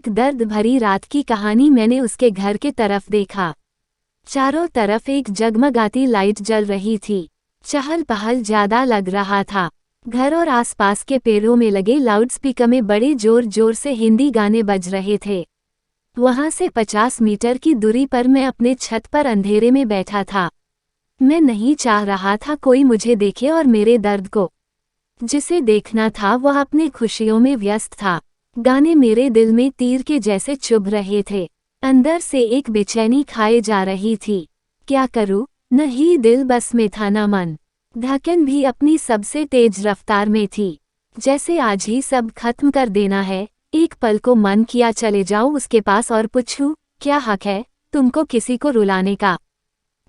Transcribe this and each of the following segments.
एक दर्द भरी रात की कहानी। मैंने उसके घर के तरफ देखा। चारों तरफ एक जगमगाती लाइट जल रही थी। चहल पहल ज्यादा लग रहा था। घर और आसपास के पेड़ों में लगे लाउडस्पीकर में बड़े जोर जोर से हिंदी गाने बज रहे थे। वहां से 50 मीटर की दूरी पर मैं अपने छत पर अंधेरे में बैठा था। मैं नहीं चाह रहा था कोई मुझे देखे और मेरे दर्द को। जिसे देखना था वह अपने खुशियों में व्यस्त था। गाने मेरे दिल में तीर के जैसे चुभ रहे थे। अंदर से एक बेचैनी खाए जा रही थी। क्या करूं? न ही दिल बस में था न मन। धड़कन भी अपनी सबसे तेज रफ्तार में थी। जैसे आज ही सब खत्म कर देना है। एक पल को मन किया चले जाऊं उसके पास और पूछूं, क्या हक है तुमको किसी को रुलाने का?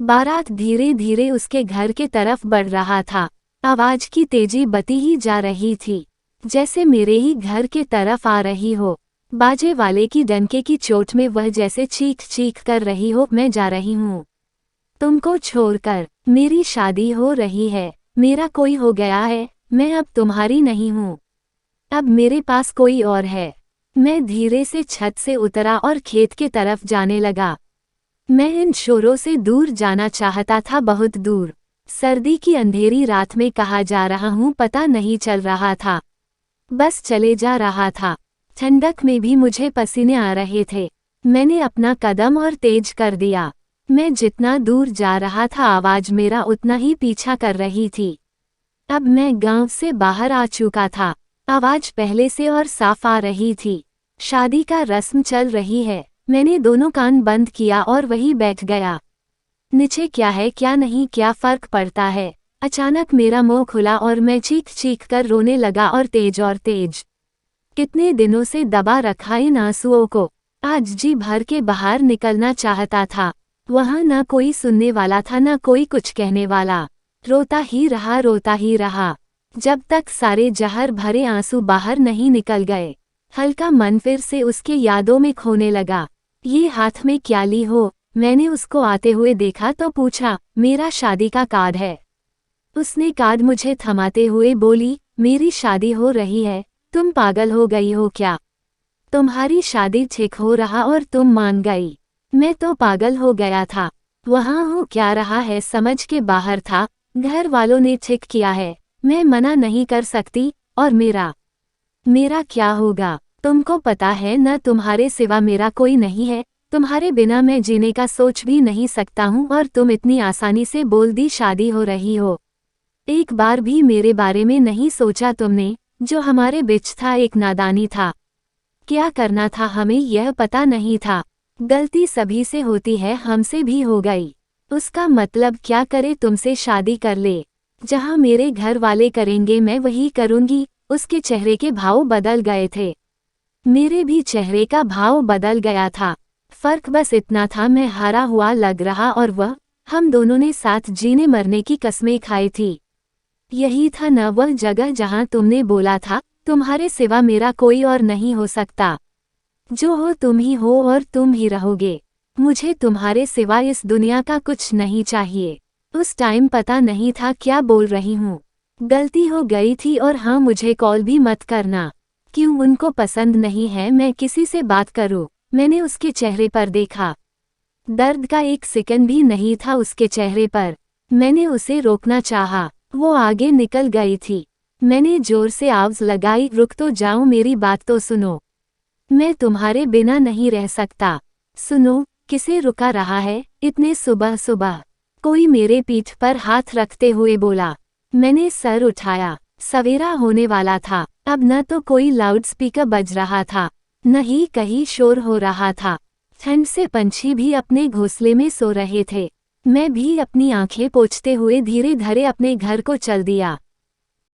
बारात धीरे धीरे उसके घर के तरफ बढ़ रहा था। आवाज की तेजी बढ़ती ही जा रही थी, जैसे मेरे ही घर के तरफ आ रही हो। बाजे वाले की डंके की चोट में वह जैसे चीख चीख कर रही हो, मैं जा रही हूँ तुमको छोड़कर। मेरी शादी हो रही है, मेरा कोई हो गया है, मैं अब तुम्हारी नहीं हूँ। अब मेरे पास कोई और है। मैं धीरे से छत से उतरा और खेत के तरफ जाने लगा। मैं इन शोरों से दूर जाना चाहता था, बहुत दूर। सर्दी की अंधेरी रात में कहाँ जा रहा हूँ पता नहीं चल रहा था। बस चले जा रहा था। ठंडक में भी मुझे पसीने आ रहे थे। मैंने अपना कदम और तेज कर दिया। मैं जितना दूर जा रहा था आवाज मेरा उतना ही पीछा कर रही थी। अब मैं गांव से बाहर आ चुका था। आवाज पहले से और साफ आ रही थी। शादी का रस्म चल रही है। मैंने दोनों कान बंद किया और वहीं बैठ गया। नीचे क्या है क्या नहीं, क्या फर्क पड़ता है। अचानक मेरा मुंह खुला और मैं चीख चीख कर रोने लगा, और तेज। कितने दिनों से दबा रखा इन आंसुओं को आज जी भर के बाहर निकलना चाहता था। वहां न कोई सुनने वाला था, न कोई कुछ कहने वाला। रोता ही रहा जब तक सारे जहर भरे आंसू बाहर नहीं निकल गए। हल्का मन फिर से उसके यादों में खोने लगा। ये हाथ में क्या ली हो? मैंने उसको आते हुए देखा तो पूछा, मेरा शादी का कार्ड है। उसने कार्ड मुझे थमाते हुए बोली, मेरी शादी हो रही है, तुम पागल हो गई हो क्या? तुम्हारी शादी ठीक हो रहा और तुम मान गई। मैं तो पागल हो गया था। वहाँ हो क्या रहा है समझ के बाहर था। घर वालों ने ठीक किया है, मैं मना नहीं कर सकती। और मेरा क्या होगा? तुमको पता है न, तुम्हारे सिवा मेरा कोई नहीं है। तुम्हारे बिना मैं जीने का सोच भी नहीं सकता हूँ, और तुम इतनी आसानी से बोल दी शादी हो रही हो। एक बार भी मेरे बारे में नहीं सोचा तुमने। जो हमारे बीच था एक नादानी था। क्या करना था हमें यह पता नहीं था। गलती सभी से होती है, हमसे भी हो गई। उसका मतलब क्या करे तुमसे शादी कर ले। जहाँ मेरे घर वाले करेंगे मैं वही करूँगी। उसके चेहरे के भाव बदल गए थे। मेरे भी चेहरे का भाव बदल गया था। फर्क बस इतना था, मैं हारा हुआ लग रहा और वह, हम दोनों ने साथ जीने मरने की कस्में खाई थी। यही था न वह जगह जहां तुमने बोला था, तुम्हारे सिवा मेरा कोई और नहीं हो सकता। जो हो तुम ही हो और तुम ही रहोगे। मुझे तुम्हारे सिवा इस दुनिया का कुछ नहीं चाहिए। उस टाइम पता नहीं था क्या बोल रही हूँ। गलती हो गई थी। और हाँ, मुझे कॉल भी मत करना। क्यों? उनको पसंद नहीं है मैं किसी से बात करूँ? मैंने उसके चेहरे पर देखा। दर्द का एक सेकंड भी नहीं था उसके चेहरे पर। मैंने उसे रोकना चाहा, वो आगे निकल गई थी। मैंने जोर से आवाज लगाई, रुक तो जाओ, मेरी बात तो सुनो। मैं तुम्हारे बिना नहीं रह सकता। सुनो, किसे रुका रहा है इतने सुबह सुबह? कोई मेरे पीठ पर हाथ रखते हुए बोला। मैंने सर उठाया। सवेरा होने वाला था। अब न तो कोई लाउडस्पीकर बज रहा था, न ही कहीं शोर हो रहा था। ठंड से पंछी भी अपने घोंसले में सो रहे थे। मैं भी अपनी आंखें पोंछते हुए धीरे धीरे अपने घर को चल दिया।